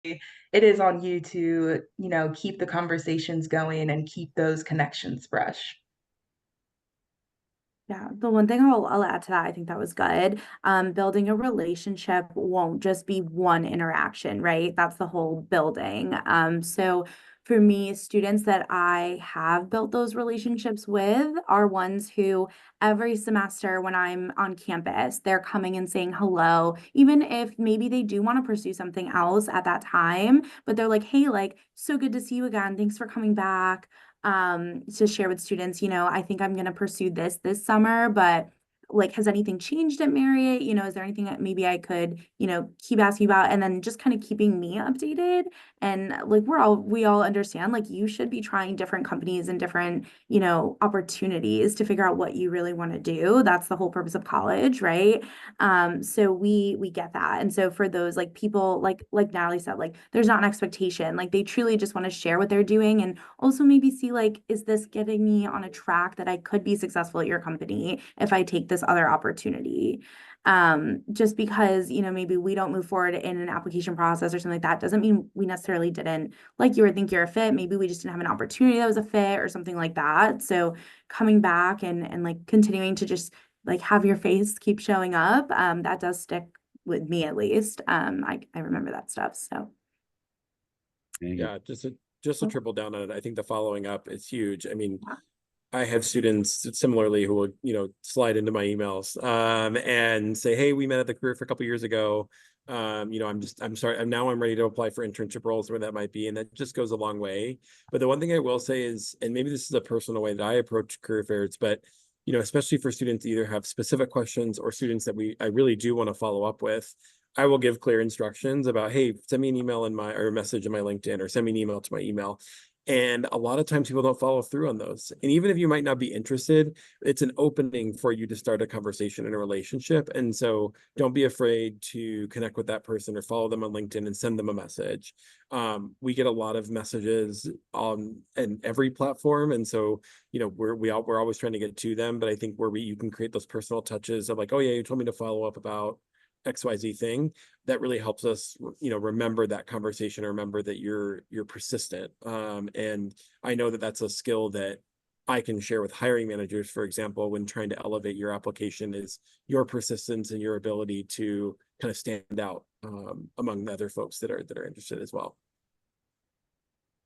it is on you to, keep the conversations going and keep those connections fresh. Yeah, the one thing I'll add to that, I think that was good. Building a relationship won't just be one interaction, right? That's the whole building. So for me, students that I have built those relationships with are ones who every semester when I'm on campus, they're coming and saying hello, even if maybe they do want to pursue something else at that time, but they're like, hey, like, so good to see you again. Thanks for coming back to share with students, I think I'm going to pursue this summer, but like, has anything changed at Marriott? Is there anything that maybe I could, keep asking about? And then just kind of keeping me updated. And like, we all understand, like, you should be trying different companies and different, opportunities to figure out what you really want to do. That's the whole purpose of college, right? So we get that. And so for those like people, like Natalie said, like, there's not an expectation. Like, they truly just want to share what they're doing and also maybe see like, is this getting me on a track that I could be successful at your company if I take this other opportunity? Just because, maybe we don't move forward in an application process or something like that doesn't mean we necessarily didn't like you or think you're a fit. Maybe we just didn't have an opportunity that was a fit or something like that. So coming back and like continuing to just like have your face keep showing up, that does stick with me at least. I remember that stuff. So Yeah, just to triple down on it, I think the following up is huge. I mean, I have students similarly who will, slide into my emails and say, "Hey, we met at the career for a couple years ago. I'm sorry. I'm ready to apply for internship roles, where that might be," and that just goes a long way. But the one thing I will say is, and maybe this is a personal way that I approach career fairs, but especially for students that either have specific questions or students that I really do want to follow up with, I will give clear instructions about, hey, send me an email or a message in my LinkedIn, or send me an email to my email. And a lot of times people don't follow through on those. And even if you might not be interested, it's an opening for you to start a conversation in a relationship. And so don't be afraid to connect with that person or follow them on LinkedIn and send them a message. We get a lot of messages on in every platform. And so, we're always trying to get to them. But I think where you can create those personal touches of like, oh yeah, you told me to follow up about XYZ thing, that really helps us, remember that conversation, or remember that you're persistent. And I know that that's a skill that I can share with hiring managers, for example, when trying to elevate your application, is your persistence and your ability to kind of stand out among the other folks that are interested as well.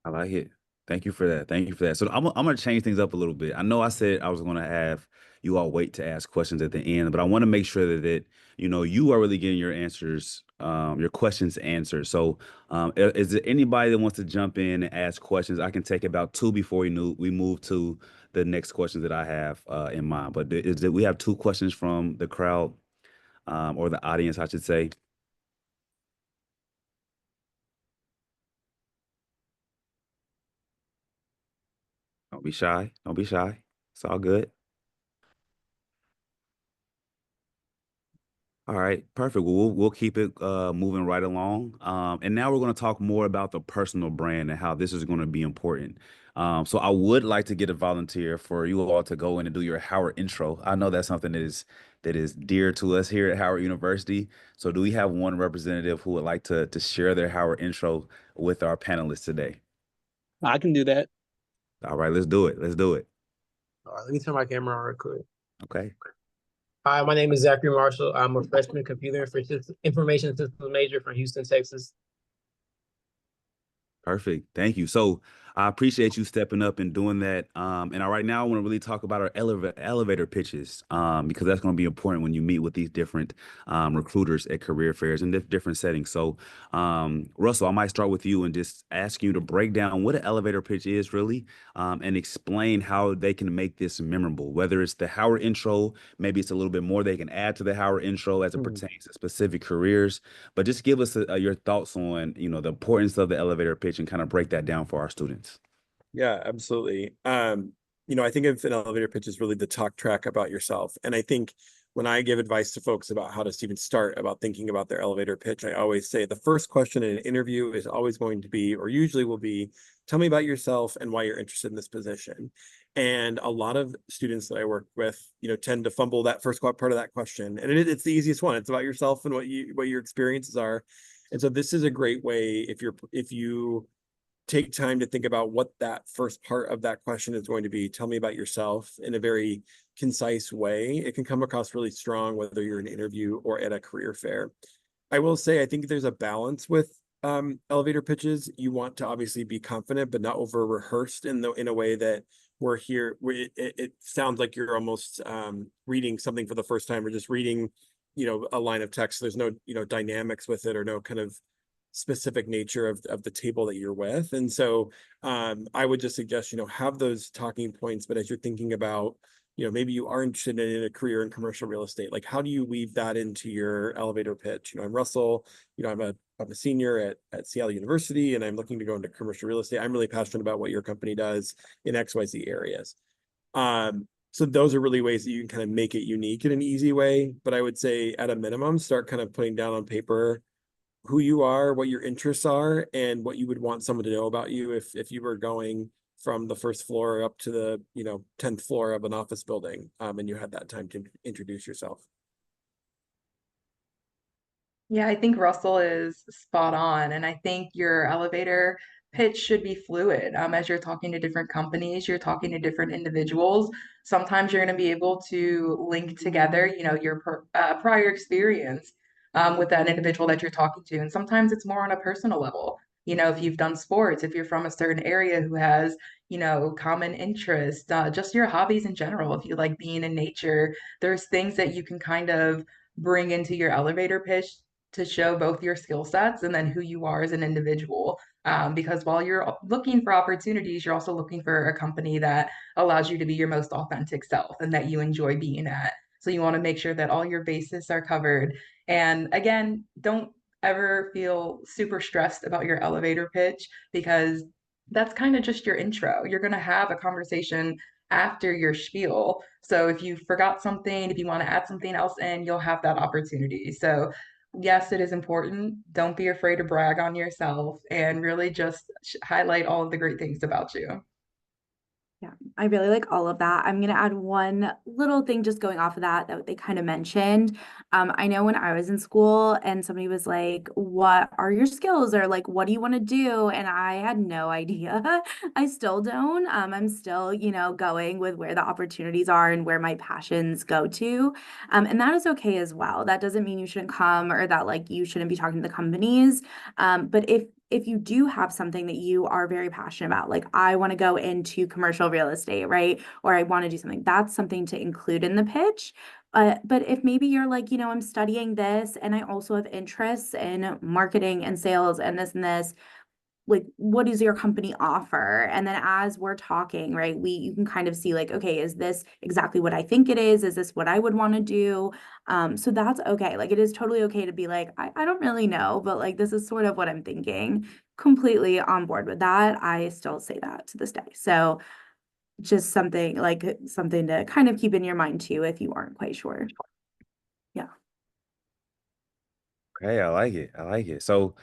I like it. Thank you for that. Thank you for that. So I'm gonna change things up a little bit. I know I said I was gonna have you all wait to ask questions at the end, but I want to make sure that you are really getting your answers, your questions answered. So is there anybody that wants to jump in and ask questions? I can take about two before we move to the next questions that I have in mind. But is that we have two questions from the crowd, or the audience, I should say. Don't be shy. Don't be shy. It's all good. All right, perfect. Well, we'll keep it moving right along. And now we're going to talk more about the personal brand and how this is going to be important. So I would like to get a volunteer for you all to go in and do your Howard intro. I know that's something that is dear to us here at Howard University. So do we have one representative who would like to share their Howard intro with our panelists today? I can do that. All right, let's do it. Let's do it. All right, let me turn my camera on real quick. Okay. Hi, my name is Zachary Marshall. I'm a freshman computer information systems major from Houston, Texas. Perfect. Thank you. So I appreciate you stepping up and doing that. And right now I want to really talk about our elevator pitches, because that's going to be important when you meet with these different recruiters at career fairs and different settings. So Russell, I might start with you and just ask you to break down what an elevator pitch is really, and explain how they can make this memorable, whether it's the Howard intro, maybe it's a little bit more they can add to the Howard intro as it pertains to specific careers. But just give us your thoughts on, the importance of the elevator pitch and kind of break that down for our students. Yeah, absolutely. I think of an elevator pitch is really the talk track about yourself. And I think when I give advice to folks about how to even start about thinking about their elevator pitch, I always say the first question in an interview is always going to be, or usually will be, tell me about yourself and why you're interested in this position. And a lot of students that I work with, tend to fumble that first part of that question. And it's the easiest one. It's about yourself and what your experiences are. And so this is a great way if you take time to think about what that first part of that question is going to be. Tell me about yourself in a very concise way. It can come across really strong, whether you're in an interview or at a career fair. I will say, I think there's a balance with elevator pitches. You want to obviously be confident, but not over rehearsed in a way that it sounds like you're almost reading something for the first time, or just reading, a line of text. There's no, dynamics with it, or no kind of specific nature of the table that you're with. And so I would just suggest, have those talking points, but as you're thinking about, maybe you are interested in a career in commercial real estate, like how do you weave that into your elevator pitch? I'm Russell, I'm a senior at Seattle University, and I'm looking to go into commercial real estate. I'm really passionate about what your company does in XYZ areas. So those are really ways that you can kind of make it unique in an easy way. But I would say at a minimum, start kind of putting down on paper who you are, what your interests are, and what you would want someone to know about you if you were going from the first floor up to the 10th floor of an office building, and you had that time to introduce yourself. Yeah, I think Russell is spot on. And I think your elevator pitch should be fluid. As you're talking to different companies, you're talking to different individuals. Sometimes you're going to be able to link together, your prior experience with that individual that you're talking to. And sometimes it's more on a personal level. If you've done sports, if you're from a certain area who has, common interests, just your hobbies in general. If you like being in nature, there's things that you can kind of bring into your elevator pitch to show both your skill sets and then who you are as an individual. Because while you're looking for opportunities, you're also looking for a company that allows you to be your most authentic self and that you enjoy being at. So you want to make sure that all your bases are covered. And again, don't ever feel super stressed about your elevator pitch, because that's kind of just your intro. You're going to have a conversation after your spiel. So if you forgot something, if you want to add something else in, you'll have that opportunity. So yes, it is important. Don't be afraid to brag on yourself and really just highlight all of the great things about you. Yeah, I really like all of that. I'm gonna add one little thing just going off of that they kind of mentioned. I know when I was in school and somebody was like, "What are your skills?" or like, "What do you want to do?" and I had no idea. I still don't. I'm still, going with where the opportunities are and where my passions go to. And that is okay as well. That doesn't mean you shouldn't come or that like you shouldn't be talking to the companies. But if you do have something that you are very passionate about, like I want to go into commercial real estate, right? Or I want to do something, that's something to include in the pitch. But if maybe you're like, I'm studying this and I also have interests in marketing and sales and this, like what does your company offer? And then as we're talking, right, you can kind of see like, okay, is this exactly what I think it is? Is this what I would want to do? So that's okay. Like it is totally okay to be like, I don't really know, but like this is sort of what I'm thinking. Completely on board with that. I still say that to this day. So just something to kind of keep in your mind too if you aren't quite sure. Yeah. Okay, I like it. I like it. So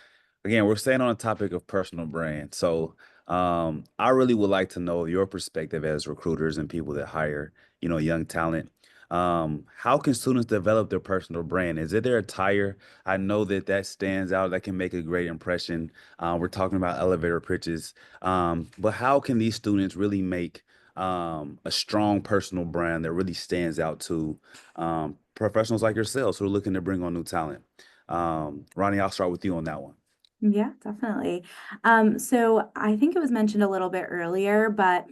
again, we're staying on the topic of personal brand. So I really would like to know your perspective as recruiters and people that hire, young talent. How can students develop their personal brand? Is it their attire? I know that stands out. That can make a great impression. We're talking about elevator pitches. But how can these students really make a strong personal brand that really stands out to professionals like yourselves who are looking to bring on new talent? Ronnie, I'll start with you on that one. Yeah, definitely. So I think it was mentioned a little bit earlier, but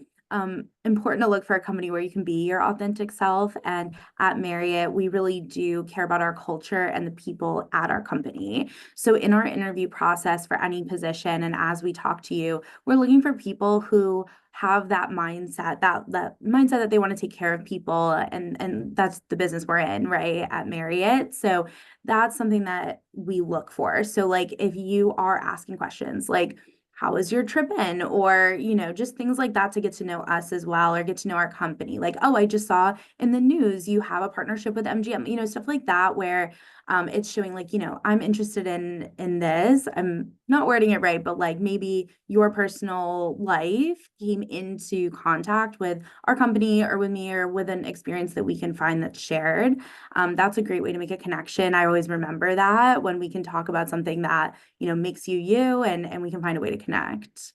important to look for a company where you can be your authentic self. And at Marriott, we really do care about our culture and the people at our company. So in our interview process for any position, and as we talk to you, we're looking for people who have that mindset, that mindset that they want to take care of people, and that's the business we're in, right, at Marriott. So that's something that we look for. So like if you are asking questions like, how was your trip in? Or, just things like that to get to know us as well, or get to know our company. Like, oh, I just saw in the news you have a partnership with MGM, stuff like that, where it's showing like, I'm interested in this. I'm not wording it right, but like maybe your personal life came into contact with our company or with me or with an experience that we can find that's shared. That's a great way to make a connection. I always remember that when we can talk about something that, makes you you, and we can find a way to connect.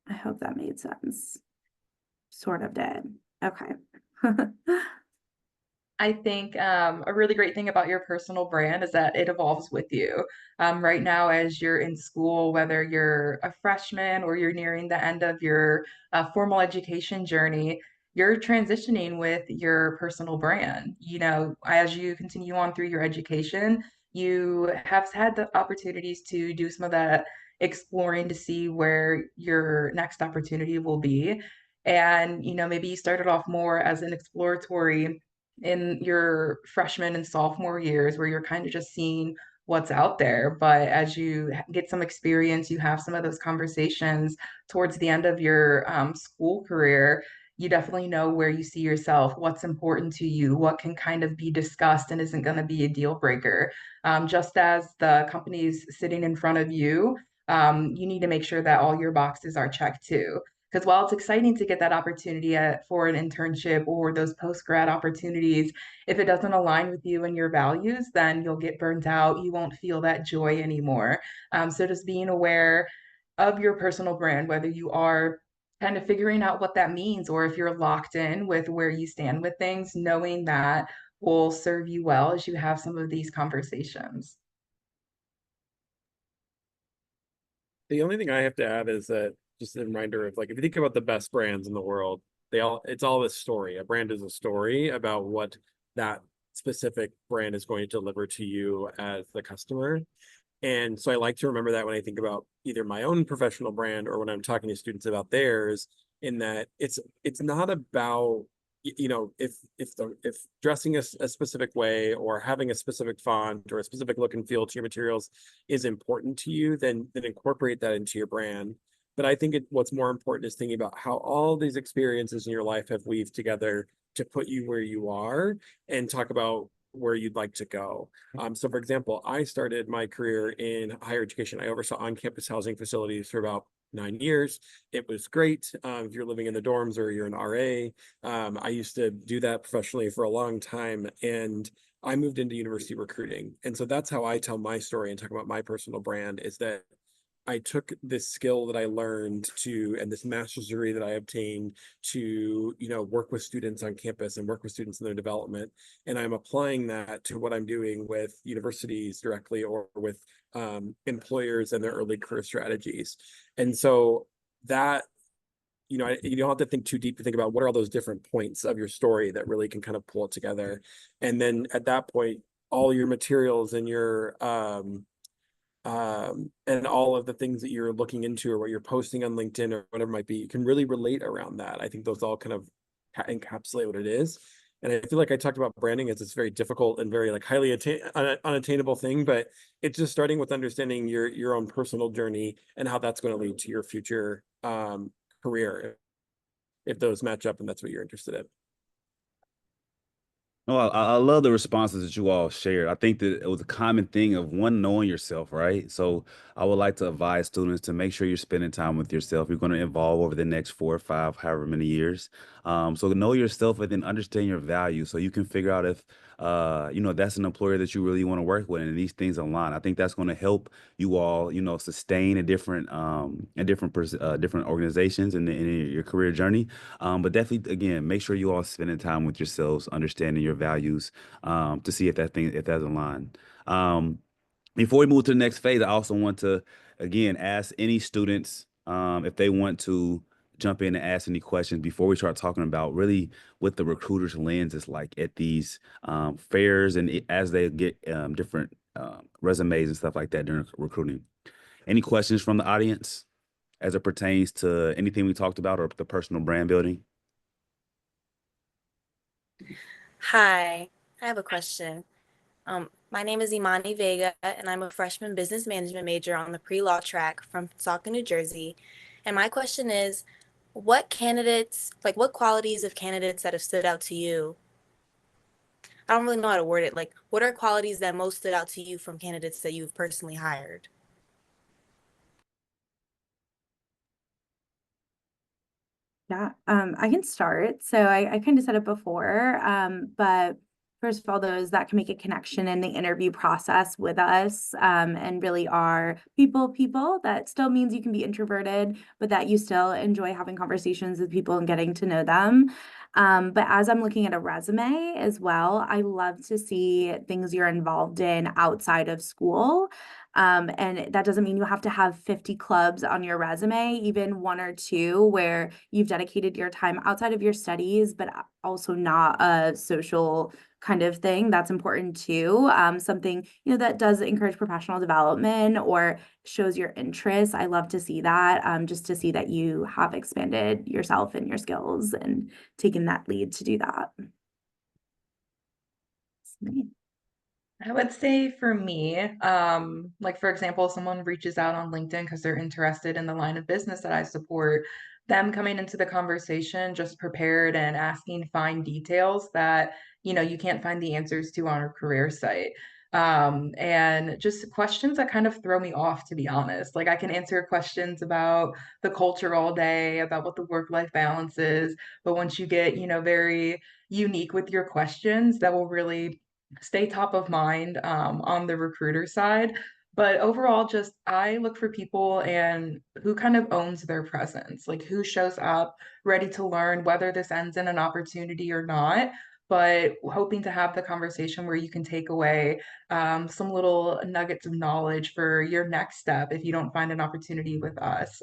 I hope that made sense. Sort of did. Okay. I think a really great thing about your personal brand is that it evolves with you. Right now, as you're in school, whether you're a freshman or you're nearing the end of your formal education journey, you're transitioning with your personal brand. As you continue on through your education, you have had the opportunities to do some of that exploring to see where your next opportunity will be. And, maybe you started off more as an exploratory in your freshman and sophomore years where you're kind of just seeing what's out there. But as you get some experience, you have some of those conversations towards the end of your school career, you definitely know where you see yourself, what's important to you, what can kind of be discussed and isn't going to be a deal breaker. Just as the companies sitting in front of you, you need to make sure that all your boxes are checked too. Because while it's exciting to get that opportunity for an internship or those post grad opportunities, if it doesn't align with you and your values, then you'll get burnt out. You won't feel that joy anymore. So just being aware of your personal brand, whether you are kind of figuring out what that means or if you're locked in with where you stand with things, knowing that will serve you well as you have some of these conversations. The only thing I have to add is that just a reminder of like, if you think about the best brands in the world, it's all a story. A brand is a story about what that specific brand is going to deliver to you as the customer. And so I like to remember that when I think about either my own professional brand or when I'm talking to students about theirs, in that it's not about if dressing a specific way or having a specific font or a specific look and feel to your materials is important to you, then incorporate that into your brand. But I think what's more important is thinking about how all these experiences in your life have weaved together to put you where you are, and talk about where you'd like to go. So for example, I started my career in higher education. I oversaw on-campus housing facilities for about 9 years. It was great. If you're living in the dorms or you're an RA, I used to do that professionally for a long time, and I moved into university recruiting. And so that's how I tell my story and talk about my personal brand, is that I took this skill that I learned and this master's degree that I obtained to, work with students on campus and work with students in their development. And I'm applying that to what I'm doing with universities directly or with employers and their early career strategies. And so that, you don't have to think too deep to think about what are all those different points of your story that really can kind of pull it together. And then at that point, all your materials and your and all of the things that you're looking into or what you're posting on LinkedIn or whatever it might be, you can really relate around that. I think those all kind of encapsulate what it is. And I feel like I talked about branding as this very difficult and very like highly unattainable thing, but it's just starting with understanding your own personal journey and how that's going to lead to your future career, if those match up and that's what you're interested in. No, I love the responses that you all shared. I think that it was a common thing of one, knowing yourself, right? So I would like to advise students to make sure you're spending time with yourself. You're going to evolve over the next 4 or 5, however many years. So know yourself and then understand your value so you can figure out if, that's an employer that you really want to work with and these things align. I think that's going to help you all, sustain different organizations in your career journey. But definitely, again, make sure you all spending time with yourselves, understanding your values, to see if that's aligned. Before we move to the next phase, I also want to, again, ask any students if they want to jump in and ask any questions before we start talking about really what the recruiter's lens is like at these fairs and as they get different resumes and stuff like that during recruiting. Any questions from the audience as it pertains to anything we talked about or the personal brand building? Hi, I have a question. My name is Imani Vega, and I'm a freshman business management major on the pre-law track from Saucon, New Jersey. And my question is, what qualities of candidates that have stood out to you? I don't really know how to word it. Like, what are qualities that most stood out to you from candidates that you've personally hired? Yeah, I can start. So I kind of said it before, but first of all, those that can make a connection in the interview process with us, and really are people. That still means you can be introverted, but that you still enjoy having conversations with people and getting to know them. But as I'm looking at a resume as well, I love to see things you're involved in outside of school. And that doesn't mean you have to have 50 clubs on your resume, even one or two where you've dedicated your time outside of your studies, but also not a social kind of thing. That's important too. Something, that does encourage professional development or shows your interests. I love to see that, just to see that you have expanded yourself and your skills and taken that lead to do that. I would say for me, like for example, someone reaches out on LinkedIn because they're interested in the line of business that I support, them coming into the conversation just prepared and asking fine details that, you can't find the answers to on a career site. And just questions that kind of throw me off, to be honest. Like I can answer questions about the culture all day, about what the work-life balance is, but once you get, very unique with your questions, that will really stay top of mind on the recruiter side. But overall, just I look for people and who kind of owns their presence, like who shows up ready to learn, whether this ends in an opportunity or not. But hoping to have the conversation where you can take away some little nuggets of knowledge for your next step if you don't find an opportunity with us.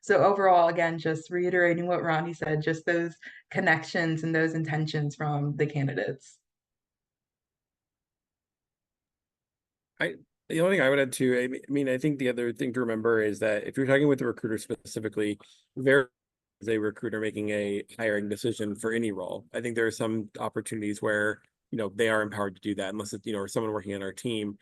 So overall, again, just reiterating what Ronnie said, just those connections and those intentions from the candidates. The only thing I would add to, I think the other thing to remember is that if you're talking with the recruiter specifically, there is a recruiter making a hiring decision for any role. I think there are some opportunities where, they are empowered to do that unless it's, or someone working on our team.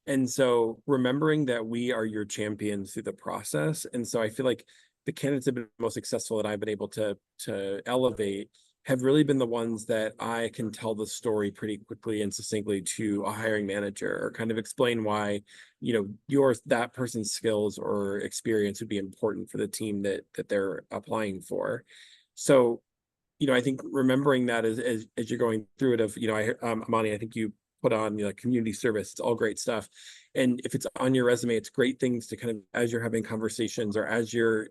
And so remembering that we are your champions through the process. And so I feel like the candidates have been most successful that I've been able to elevate have really been the ones that I can tell the story pretty quickly and succinctly to a hiring manager or kind of explain why, that person's skills or experience would be important for the team that they're applying for. So, I think remembering that as you're going through it Amani, I think you put on community service. It's all great stuff. And if it's on your resume, it's great things to kind of, as you're having conversations or as you're,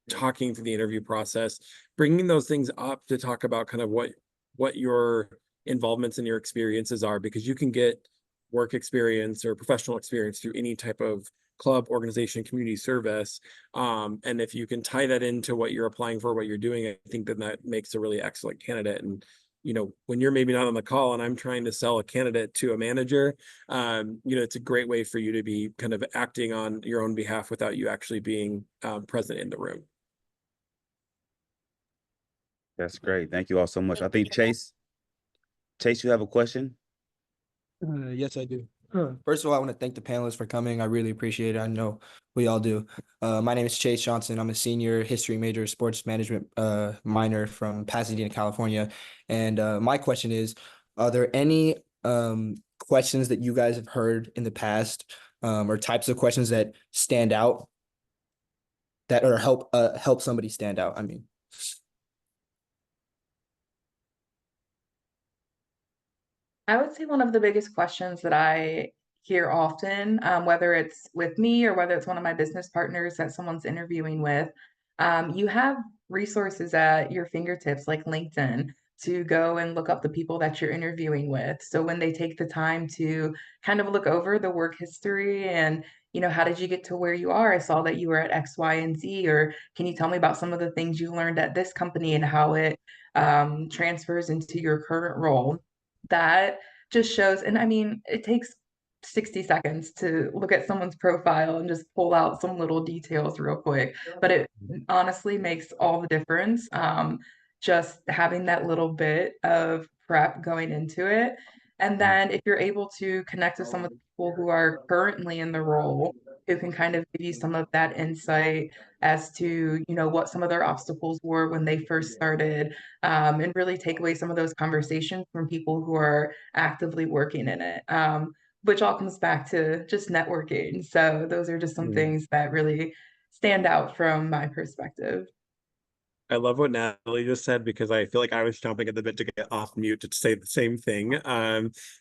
talking through the interview process, bringing those things up to talk about kind of what your involvements and your experiences are, because you can get work experience or professional experience through any type of club, organization, community service. And if you can tie that into what you're applying for, what you're doing, I think that makes a really excellent candidate. And when you're maybe not on the call and I'm trying to sell a candidate to a manager, it's a great way for you to be kind of acting on your own behalf without you actually being present in the room. That's great. Thank you all so much. I Thank you think for that. Chase, you have a question? Yes, I do. First of all, I want to thank the panelists for coming. I really appreciate it. I know we all do. My name is Chase Johnson. I'm a senior history major, sports management minor from Pasadena, California. And my question is, are there any questions that you guys have heard in the past or types of questions that stand out that or help somebody stand out? I mean. I would say one of the biggest questions that I hear often, whether it's with me or whether it's one of my business partners that someone's interviewing with, you have resources at your fingertips like LinkedIn to go and look up the people that you're interviewing with. So when they take the time to kind of look over the work history and, how did you get to where you are? I saw that you were at X, Y, and Z, or can you tell me about some of the things you learned at this company and how it transfers into your current role? That just shows, and I mean, it takes 60 seconds to look at someone's profile and just pull out some little details real quick, but it honestly makes all the difference. Just having that little bit of prep going into it. And then if you're able to connect with some of the people who are currently in the role, who can kind of give you some of that insight as to, you know, what some of their obstacles were when they first started, and really take away some of those conversations from people who are actively working in it. Which all comes back to just networking. So those are just some things that really stand out from my perspective. I love what Natalie just said because I feel like I was chomping at the bit to get off mute to say the same thing.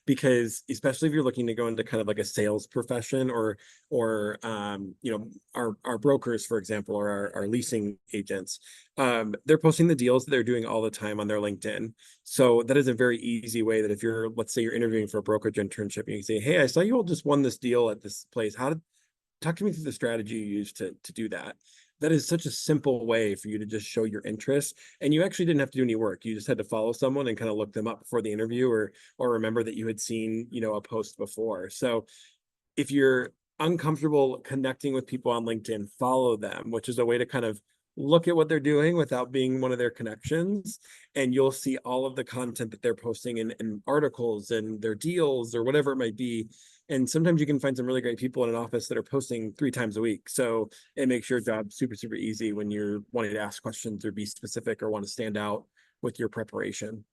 Because especially if you're looking to go into kind of like a sales profession or you know, our brokers, for example, or our leasing agents, they're posting the deals that they're doing all the time on their LinkedIn. So that is a very easy way that if you're, let's say you're interviewing for a brokerage internship, and you can say, hey, I saw you all just won this deal at this place. Talk to me through the strategy you used to do that. That is such a simple way for you to just show your interest. And you actually didn't have to do any work. You just had to follow someone and kind of look them up before the interview or remember that you had seen, you know, a post before. So if you're uncomfortable connecting with people on LinkedIn, follow them, which is a way to kind of look at what they're doing without being one of their connections. And you'll see all of the content that they're posting in articles and their deals or whatever it might be. And sometimes you can find some really great people in an office that are posting 3 times a week. So it makes your job super, super easy when you're wanting to ask questions or be specific or want to stand out with your preparation.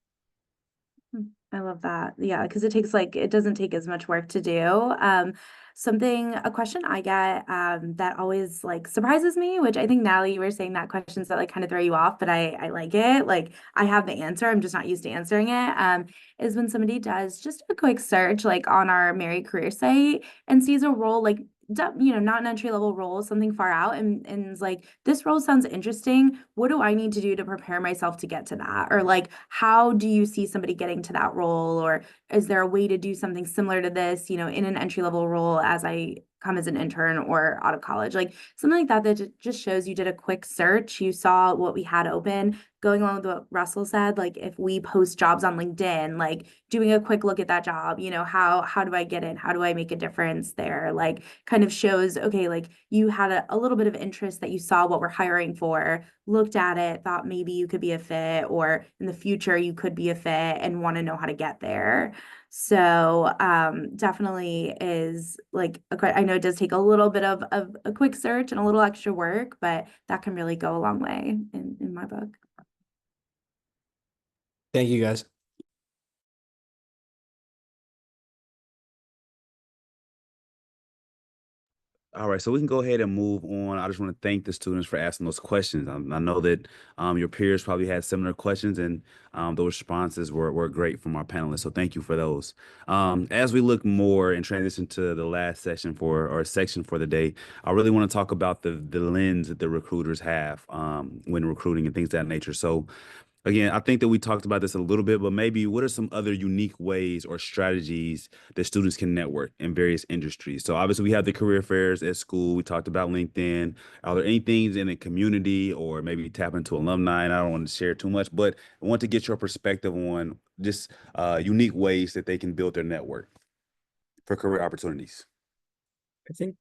I love that. Yeah, because it doesn't take as much work to do. A question I get that always like surprises me, which I think Natalie, you were saying that questions that like kind of throw you off, but I like it. Like I have the answer, I'm just not used to answering it. Is when somebody does just a quick search like on our Mary Career site and sees a role like not an entry level role, something far out, and is like, this role sounds interesting. What do I need to do to prepare myself to get to that? Or like, how do you see somebody getting to that role? Or is there a way to do something similar to this, in an entry level role as I come as an intern or out of college? Like something like that that just shows you did a quick search, you saw what we had open. Going along with what Russell said, like if we post jobs on LinkedIn, like doing a quick look at that job, how do I get in? How do I make a difference there? Like kind of shows, okay, like you had a little bit of interest that you saw what we're hiring for, looked at it, thought maybe you could be a fit, or in the future you could be a fit and want to know how to get there. So definitely is like, I know it does take a little bit of a quick search and a little extra work, but that can really go a long way in my book. Thank you, guys. All right, so we can go ahead and move on. I just want to thank the students for asking those questions. I know that your peers probably had similar questions, and those responses were great from our panelists. So thank you for those. As we look more and transition to the last session section for the day, I really want to talk about the lens that the recruiters have when recruiting and things of that nature. So again, I think that we talked about this a little bit, but maybe what are some other unique ways or strategies that students can network in various industries? So obviously we have the career fairs at school. We talked about LinkedIn. Are there any things in the community or maybe tap into alumni? And I don't want to share too much, but I want to get your perspective on just unique ways that they can build their network for career opportunities. I think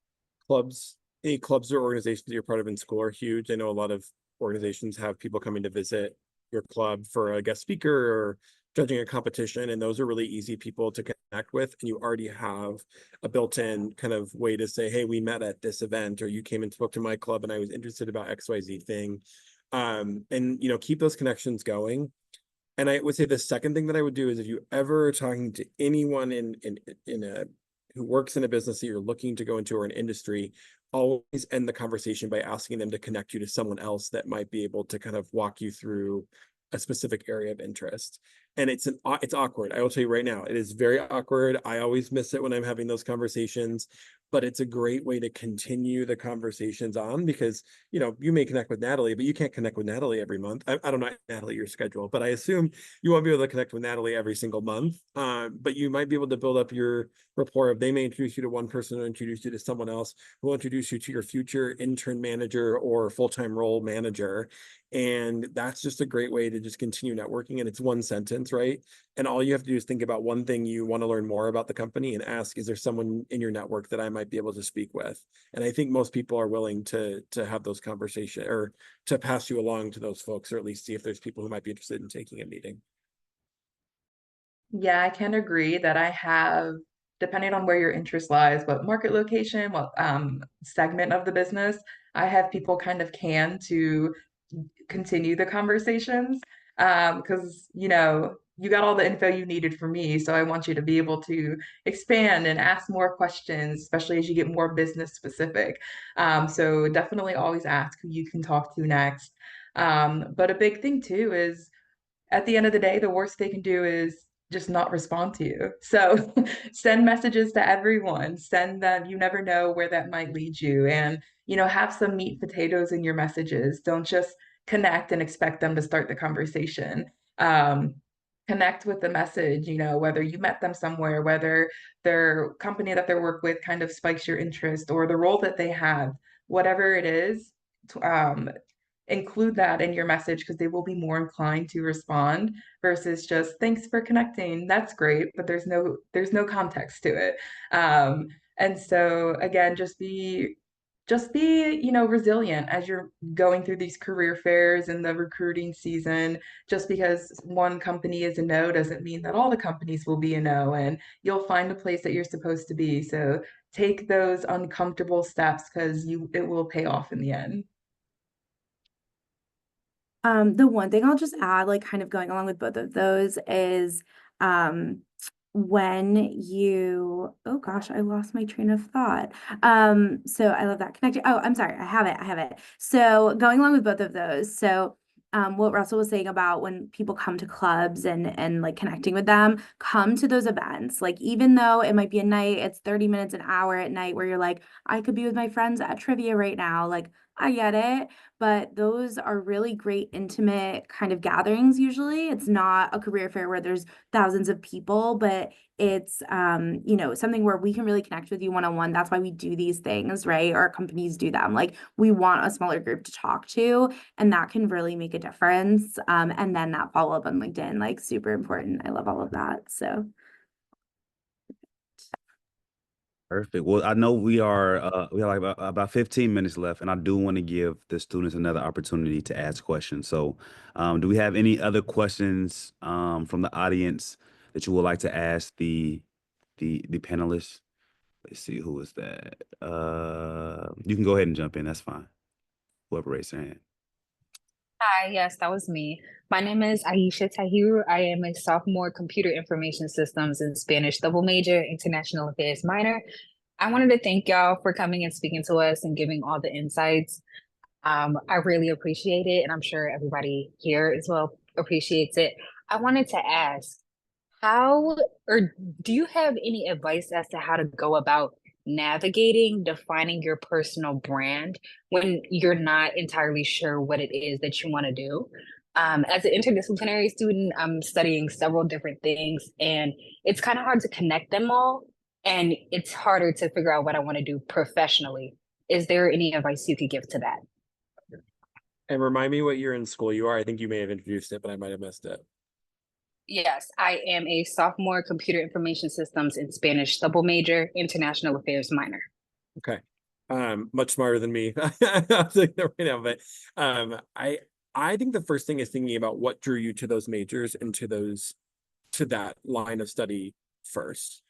any clubs or organizations that you're part of in school are huge. I know a lot of organizations have people coming to visit your club for a guest speaker or judging a competition, and those are really easy people to connect with, and you already have a built-in kind of way to say, hey, we met at this event, or you came and spoke to my club and I was interested about XYZ thing. And keep those connections going. And I would say the second thing that I would do is if you ever are talking to anyone who works in a business that you're looking to go into or an industry, always end the conversation by asking them to connect you to someone else that might be able to kind of walk you through a specific area of interest. And it's awkward. I will tell you right now, it is very awkward. I always miss it when I'm having those conversations, but it's a great way to continue the conversations on because, you may connect with Natalie, but you can't connect with Natalie every month. I don't know, Natalie, your schedule, but I assume you won't be able to connect with Natalie every single month. But you might be able to build up your rapport of they may introduce you to one person or introduce you to someone else who will introduce you to your future intern manager or full-time role manager. And that's just a great way to just continue networking. And it's one sentence, right? And all you have to do is think about one thing you want to learn more about the company and ask, is there someone in your network that I might be able to speak with? And I think most people are willing to have those conversations or to pass you along to those folks, or at least see if there's people who might be interested in taking a meeting. Yeah, I can agree that I have, depending on where your interest lies, what market location, what segment of the business, I have people kind of can to continue the conversations. Because, you got all the info you needed from me. So I want you to be able to expand and ask more questions, especially as you get more business specific. So definitely always ask who you can talk to next. But a big thing too is at the end of the day, the worst they can do is just not respond to you. So send messages to everyone, send them, you never know where that might lead you. And, have some meat potatoes in your messages. Don't just connect and expect them to start the conversation. Um, Connect with the message, whether you met them somewhere, whether their company that they work with kind of spikes your interest or the role that they have, whatever it is, include that in your message because they will be more inclined to respond versus just thanks for connecting. That's great, but there's no context to it. And so again, just be resilient as you're going through these career fairs and the recruiting season. Just because one company is a no doesn't mean that all the companies will be a no, and you'll find a place that you're supposed to be. So take those uncomfortable steps because it will pay off in the end. The one thing I'll just add, like kind of going along with both of those, is um when you, oh gosh, I lost my train of thought. So I love that connection. Oh, I'm sorry, I have it. So going along with both of those, so what Russell was saying about when people come to clubs and like connecting with them, come to those events. Like even though it might be a night, it's 30 minutes, an hour at night where you're like, I could be with my friends at trivia right now. Like I get it, but those are really great intimate kind of gatherings usually. It's not a career fair where there's thousands of people, but it's something where we can really connect with you one-on-one. That's why we do these things, right? Our companies do them. Like we want a smaller group to talk to, and that can really make a difference. And then that follow-up on LinkedIn, like super important. I love all of that. So Perfect. Well, I know we have like about 15 minutes left, and I do want to give the students another opportunity to ask questions. So, do we have any other questions from the audience that you would like to ask the panelists? Let's see, who is that? You can go ahead and jump in. That's fine. Whoever raised their hand. Hi, yes, that was me. My name is Aisha Tahiru. I am a sophomore computer information systems and Spanish double major, international affairs minor. I wanted to thank y'all for coming and speaking to us and giving all the insights. I really appreciate it, and I'm sure everybody here as well appreciates it. I wanted to ask, how or do you have any advice as to how to go about navigating defining your personal brand when you're not entirely sure what it is that you want to do? As an interdisciplinary student, I'm studying several different things, and it's kind of hard to connect them all, and it's harder to figure out what I want to do professionally. Is there any advice you could give to that? And remind me what year in school you are. I think you may have introduced it, but I might have missed it. Yes, I am a sophomore computer information systems and Spanish double major, international affairs minor. Okay. Much smarter than me. I'm saying that right now, but I think the first thing is thinking about what drew you to those majors and to that line of study first.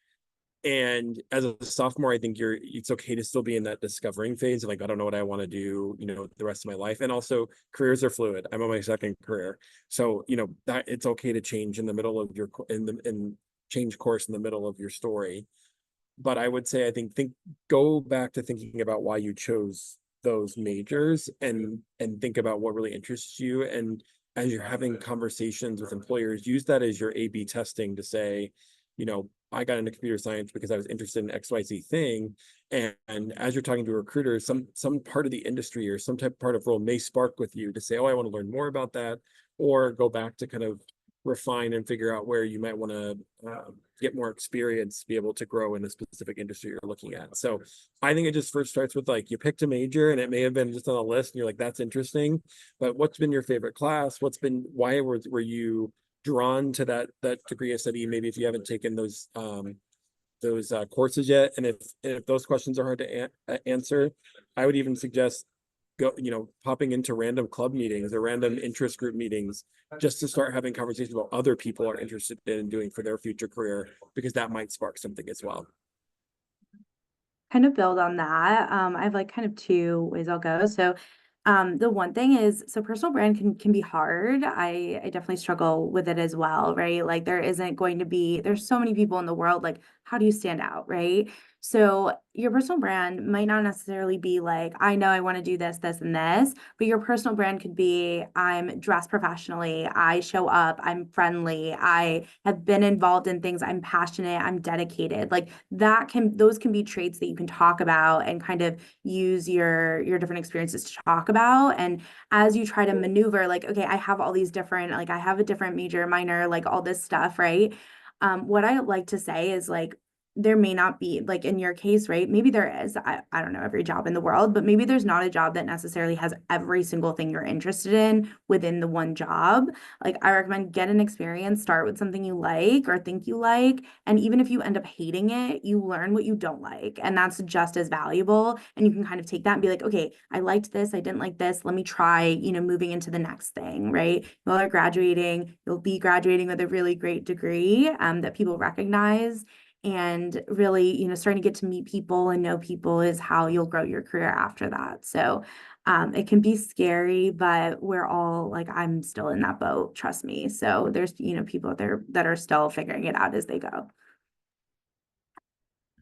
And as a sophomore, I think it's okay to still be in that discovering phase of like, I don't know what I want to do, the rest of my life. And also careers are fluid. I'm on my second career. So, that it's okay to change in the middle of and change course in the middle of your story. But I would say, I think go back to thinking about why you chose those majors and think about what really interests you. And as you're having conversations with employers, use that as your A/B testing to say, I got into computer science because I was interested in XYZ thing. And as you're talking to a recruiter, some part of the industry or some part of role may spark with you to say, oh, I want to learn more about that, or go back to kind of refine and figure out where you might want to get more experience to be able to grow in the specific industry you're looking at. So I think it just first starts with like, you picked a major and it may have been just on a list and you're like, that's interesting, but what's been your favorite class? Why were you drawn to that degree of study? Maybe if you haven't taken those courses yet, and if those questions are hard to answer, I would even suggest go, popping into random club meetings or random interest group meetings just to start having conversations about other people are interested in doing for their future career, because that might spark something as well. Kind of build on that. I have like kind of two ways I'll go. So the one thing is, so personal brand can be hard. I definitely struggle with it as well, right? Like there's so many people in the world, like how do you stand out, right? So your personal brand might not necessarily be like, I know I want to do this, this, and this, but your personal brand could be, I'm dressed professionally, I show up, I'm friendly, I have been involved in things, I'm passionate, I'm dedicated. Like those can be traits that you can talk about and kind of use your different experiences to talk about. And as you try to maneuver, like, okay, I have all these different, like I have a different major, minor, like all this stuff, right? What I like to say is like, there may not be, like in your case, right? Maybe there is, I don't know every job in the world, but maybe there's not a job that necessarily has every single thing you're interested in within the one job. Like I recommend get an experience, start with something you like or think you like. And even if you end up hating it, you learn what you don't like. And that's just as valuable. And you can kind of take that and be like, okay, I liked this, I didn't like this. Let me try, moving into the next thing, right? You'll are graduating, you'll be graduating with a really great degree that people recognize. And really, starting to get to meet people and know people is how you'll grow your career after that. So it can be scary, but we're all like, I'm still in that boat, trust me. So there's, people out there that are still figuring it out as they go.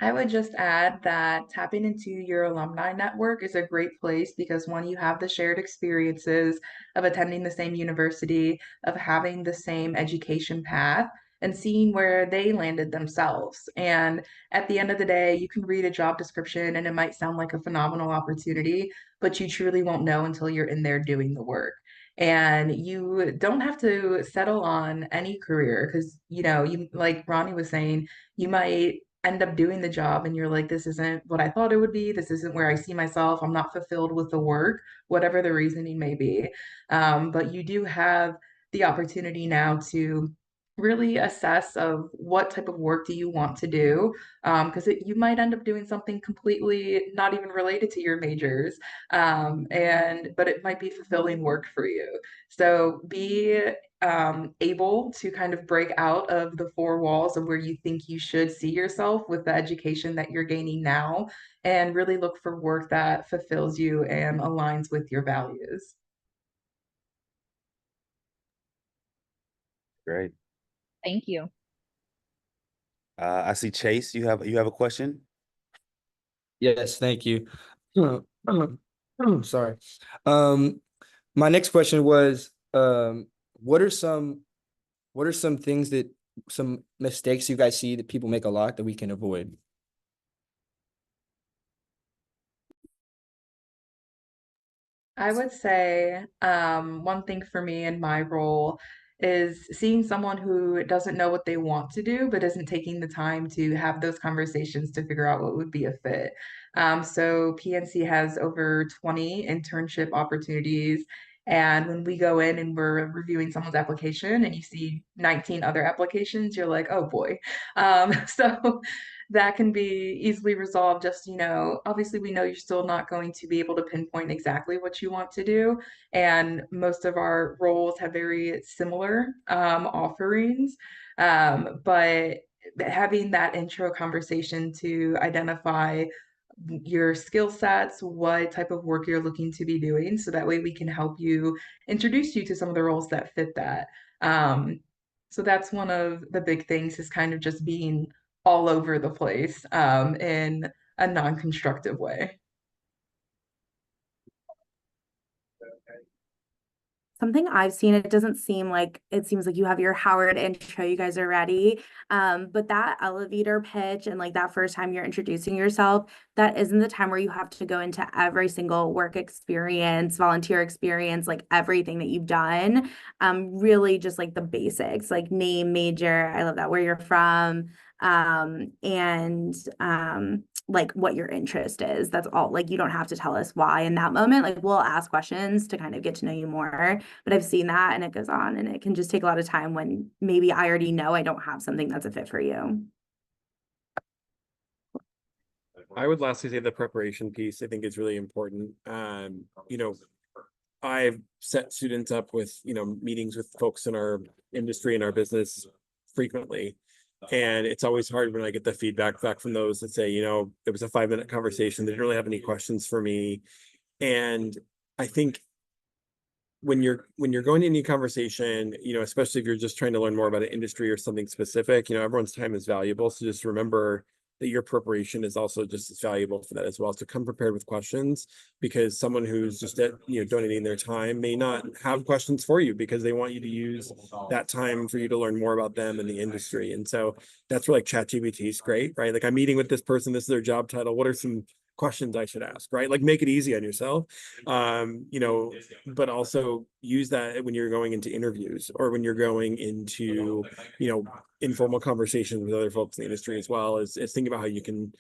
I would just add that tapping into your alumni network is a great place because one, you have the shared experiences of attending the same university, of having the same education path, and seeing where they landed themselves. And at the end of the day, you can read a job description and it might sound like a phenomenal opportunity, but you truly won't know until you're in there doing the work. And you don't have to settle on any career because, you like Ronnie was saying, you might end up doing the job and you're like, this isn't what I thought it would be. This isn't where I see myself. I'm not fulfilled with the work, whatever the reasoning may be. But you do have the opportunity now to really assess of what type of work do you want to do because you might end up doing something completely not even related to your majors but it might be fulfilling work for you, so be able to kind of break out of the four walls of where you think you should see yourself with the education that you're gaining now and really look for work that fulfills you and aligns with your values. Great. Thank you. I see Chase. You have a question? Yes, thank you. Sorry. My next question was, what are some things that some mistakes you guys see that people make a lot that we can avoid? I would say one thing for me in my role is seeing someone who doesn't know what they want to do, but isn't taking the time to have those conversations to figure out what would be a fit. So PNC has over 20 internship opportunities. And when we go in and we're reviewing someone's application and you see 19 other applications, you're like, oh boy. So that can be easily resolved. Just, obviously we know you're still not going to be able to pinpoint exactly what you want to do. And most of our roles have very similar offerings. But having that intro conversation to identify your skill sets, what type of work you're looking to be doing, so that way we can help you introduce you to some of the roles that fit that. So that's one of the big things is kind of just being all over the place in a non-constructive way. Something I've seen, it seems like you have your Howard intro, you guys are ready. But that elevator pitch and like that first time you're introducing yourself, that isn't the time where you have to go into every single work experience, volunteer experience, like everything that you've done. Really just like the basics, like name, major, I love that, where you're from, and like what your interest is. That's all. Like you don't have to tell us why in that moment. Like we'll ask questions to kind of get to know you more. But I've seen that and it goes on and it can just take a lot of time when maybe I already know I don't have something that's a fit for you. I would lastly say the preparation piece I think is really important. You know, I've set students up with, you know, meetings with folks in our industry and our business frequently. And it's always hard when I get the feedback back from those that say, you know, it was a 5-minute conversation. They didn't really have any questions for me. And I think when you're going to any conversation, you know, especially if you're just trying to learn more about an industry or something specific, you know, everyone's time is valuable. So just remember that your preparation is also just as valuable for that as well. So come prepared with questions, because someone who's just donating their time may not have questions for you because they want you to use that time for you to learn more about them and the industry. And so that's where like ChatGPT is great, right? Like I'm meeting with this person, this is their job title. What are some questions I should ask, right? Like make it easy on yourself. You know, but also use that when you're going into interviews or when you're going into, you know, informal conversations with other folks in the industry as well, as think about how you can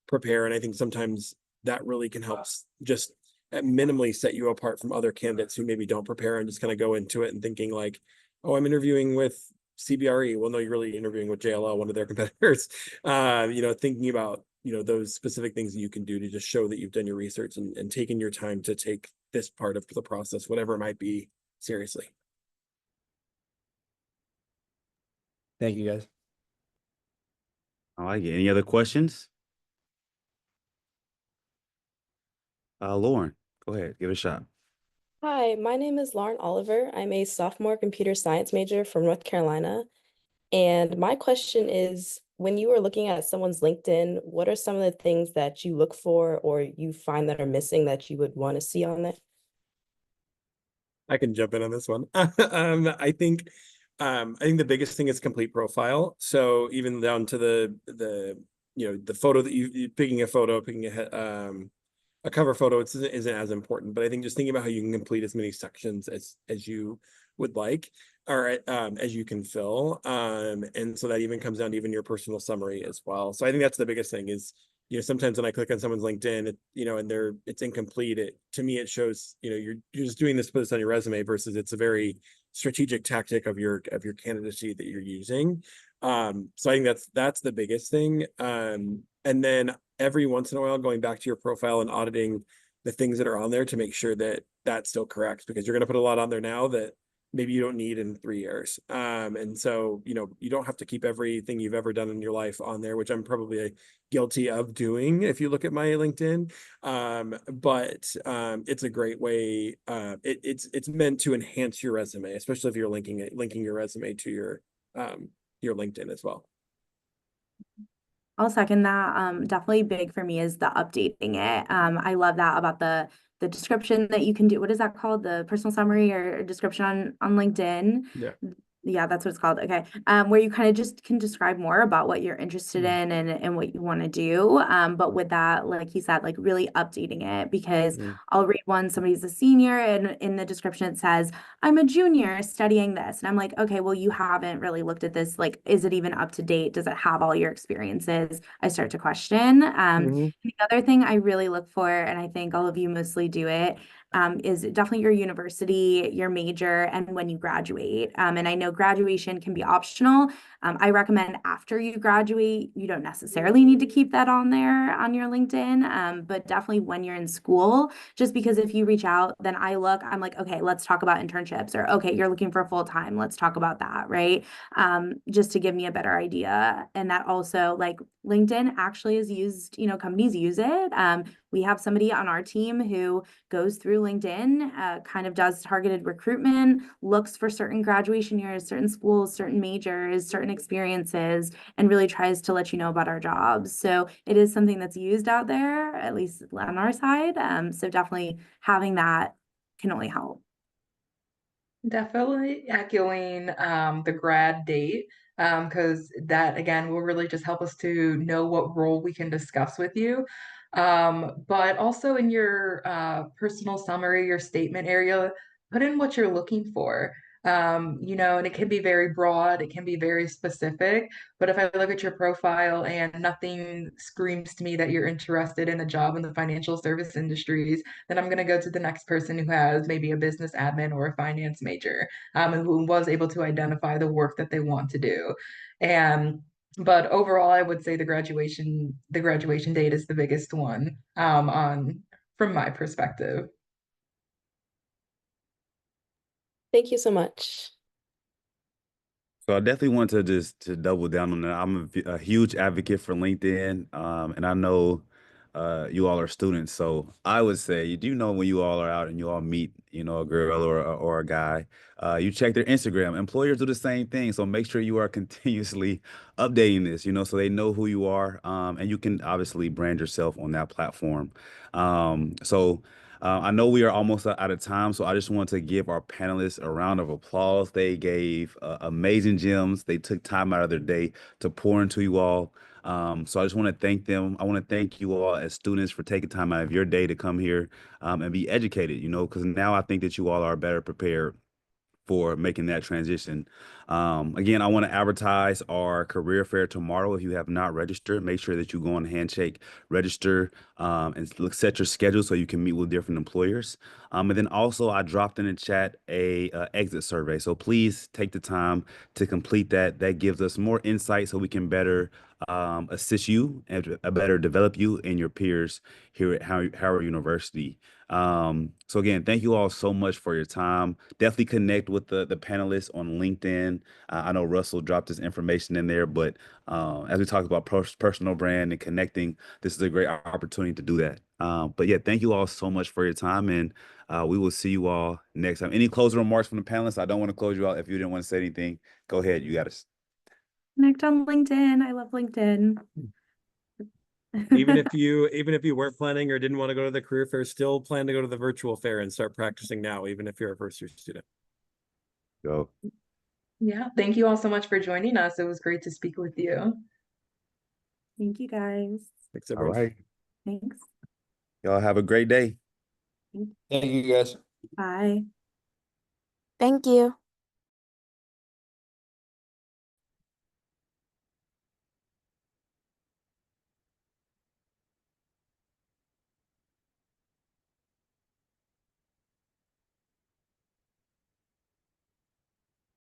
prepare. And I think sometimes that really can help just minimally set you apart from other candidates who maybe don't prepare and just kind of go into it and thinking like, oh, I'm interviewing with CBRE. Well, no, you're really interviewing with JLL, one of their competitors. You know, thinking about, you know, those specific things that you can do to just show that you've done your research and taken your time to take this part of the process, whatever it might be, seriously. Thank you, guys. I like it. Any other questions? Lauren, go ahead, give it a shot. Hi, my name is Lauren Oliver. I'm a sophomore computer science major from North Carolina. And my question is, when you are looking at someone's LinkedIn, what are some of the things that you look for or you find that are missing that you would want to see on there? I can jump in on this one. I think the biggest thing is complete profile. So even down to the you know, the photo that you picking a photo, picking a cover photo, isn't as important. But I think just thinking about how you can complete as many sections as you would like, or as you can fill. And so that even comes down to even your personal summary as well. So I think that's the biggest thing is, you know, sometimes when I click on someone's LinkedIn, you know, and it's incomplete, to me, it shows, you know, you're just doing this to put this on your resume versus it's a very strategic tactic of your candidacy that you're using. So I think that's the biggest thing. And then every once in a while, going back to your profile and auditing the things that are on there to make sure that that's still correct, because you're going to put a lot on there now that maybe you don't need in 3 years. And so, you know, you don't have to keep everything you've ever done in your life on there, which I'm probably guilty of doing if you look at my LinkedIn. But it's a great way. It's meant to enhance your resume, especially if you're linking your resume to your LinkedIn as well. I'll second that. Definitely big for me is the updating it. I love that about the description that you can do. What is that called? The personal summary or description on LinkedIn. Yeah. Yeah, that's what it's called. Okay. Where you kind of just can describe more about what you're interested in and what you want to do. But with that, like he said, like really updating it, because I'll read one, somebody's a senior, and in the description it says, I'm a junior studying this. And I'm like, okay, well, you haven't really looked at this. Like, is it even up to date? Does it have all your experiences? I start to question. The other thing I really look for, and I think all of you mostly do it, is definitely your university, your major, and when you graduate. And I know graduation can be optional. I recommend after you graduate, you don't necessarily need to keep that on there on your LinkedIn, but definitely when you're in school, just because if you reach out, then I'm like, okay, let's talk about internships, or okay, you're looking for full time, let's talk about that, right? Just to give me a better idea. And that also, like, LinkedIn actually is used, you know, companies use it. We have somebody on our team who goes through LinkedIn, kind of does targeted recruitment, looks for certain graduation years, certain schools, certain majors, certain experiences, and really tries to let you know about our jobs. So it is something that's used out there, at least on our side. So definitely having that can only help. Definitely echoing the grad date, because that again will really just help us to know what role we can discuss with you. But also in your personal summary, your statement area, put in what you're looking for. You know, and it can be very broad, it can be very specific. But if I look at your profile and nothing screams to me that you're interested in a job in the financial service industries, then I'm going to go to the next person who has maybe a business admin or a finance major, and who was able to identify the work that they want to do. And But overall, I would say the graduation date is the biggest one, on from my perspective. Thank you so much. So I definitely want to just to double down on that. I'm a huge advocate for LinkedIn, and I know you all are students. So I would say, you do know when you all are out and you all meet, a girl or a guy, you check their Instagram. Employers do the same thing. So make sure you are continuously updating this, so they know who you are, and you can obviously brand yourself on that platform. So. I know we are almost out of time, so I just want to give our panelists a round of applause. They gave amazing gems. They took time out of their day to pour into you all. So I just want to thank them. I want to thank you all as students for taking time out of your day to come here and be educated, because now I think that you all are better prepared for making that transition. Again, I want to advertise our career fair tomorrow. If you have not registered, make sure that you go on Handshake, register, and set your schedule so you can meet with different employers. And then also, I dropped in the chat a exit survey. So please take the time to complete that. That gives us more insight so we can better assist you and better develop you and your peers here at Howard University. So again, thank you all so much for your time. Definitely connect with the panelists on LinkedIn. I know Russell dropped his information in there, but as we talk about personal brand and connecting, this is a great opportunity to do that. But yeah, thank you all so much for your time, and we will see you all next time. Any closing remarks from the panelists? I don't want to close you out. If you didn't want to say anything, go ahead. You got us. Connect on LinkedIn. I love LinkedIn. Even if you weren't planning or didn't want to go to the career fair, still plan to go to the virtual fair and start practicing now, even if you're a first year student. Go. Yeah, thank you all so much for joining us. It was great to speak with you. Thank you guys. Thanks, All everyone. right. Thanks. Y'all have a great day. Thank you, guys. Bye. Thank you.